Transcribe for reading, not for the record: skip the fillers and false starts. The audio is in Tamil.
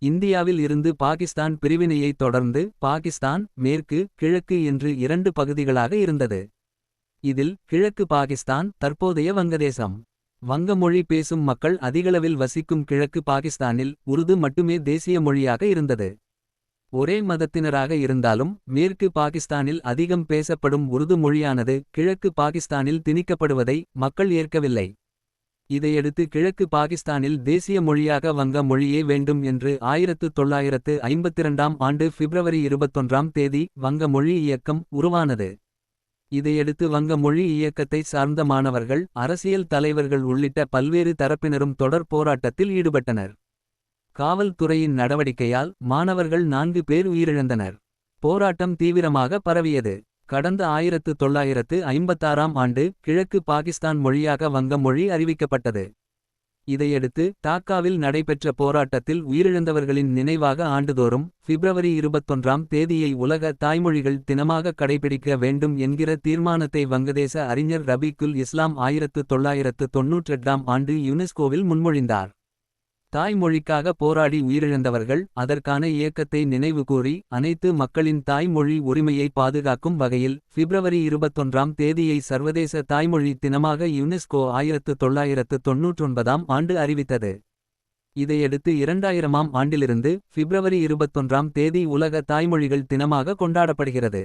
இந்தியாவில் இருந்து பாகிஸ்தான் பிரிவினையைத் தொடர்ந்து பாகிஸ்தான் மேற்கு கிழக்கு என்று இரண்டு பகுதிகளாக இருந்தது. இதில் கிழக்கு பாகிஸ்தான் தற்போதைய வங்கதேசம். வங்க மொழி பேசும் மக்கள் அதிகளவில் வசிக்கும் கிழக்கு பாகிஸ்தானில் உருது மட்டுமே தேசிய மொழியாக இருந்தது. ஒரே மதத்தினராக இருந்தாலும் மேற்கு பாகிஸ்தானில் அதிகம் பேசப்படும் உருது மொழியானது கிழக்கு பாகிஸ்தானில் திணிக்கப்படுவதை மக்கள் ஏற்கவில்லை. இதையடுத்து கிழக்கு பாகிஸ்தானில் தேசிய மொழியாக வங்க மொழியே வேண்டும் என்று 1952ஆம் ஆண்டு பிப்ரவரி 21ஆம் தேதி வங்க மொழி இயக்கம் உருவானது. இதையடுத்து வங்க மொழி இயக்கத்தை சார்ந்த மாணவர்கள் அரசியல் தலைவர்கள் உள்ளிட்ட பல்வேறு தரப்பினரும் தொடர் போராட்டத்தில் ஈடுபட்டனர். காவல்துறையின் நடவடிக்கையால் மாணவர்கள் 4 பேர் உயிரிழந்தனர். போராட்டம் தீவிரமாக பரவியது. கடந்த 1956ஆம் ஆண்டு கிழக்கு பாகிஸ்தான் மொழியாக வங்க மொழி அறிவிக்கப்பட்டது. இதையடுத்து டாக்காவில் நடைபெற்ற போராட்டத்தில் உயிரிழந்தவர்களின் நினைவாக ஆண்டுதோறும் பிப்ரவரி 21ஆம் தேதியை உலக தாய்மொழிகள் தினமாக கடைபிடிக்க வேண்டும் என்கிற தீர்மானத்தை வங்கதேச அறிஞர் ரபீக்குல் இஸ்லாம் 1998ஆம் ஆண்டு யுனெஸ்கோவில் முன்மொழிந்தார். தாய்மொழிக்காக போராடி உயிரிழந்தவர்கள் அதற்கான இயக்கத்தை நினைவுகூரி அனைத்து மக்களின் தாய்மொழி உரிமையை பாதுகாக்கும் வகையில் பிப்ரவரி 21ஆம் தேதியை சர்வதேச தாய்மொழி தினமாக யுனெஸ்கோ 1999ஆம் ஆண்டு அறிவித்தது. இதையடுத்து 2000ஆம் ஆண்டிலிருந்து பிப்ரவரி 21ஆம் தேதி உலக தாய்மொழிகள் தினமாக கொண்டாடப்படுகிறது.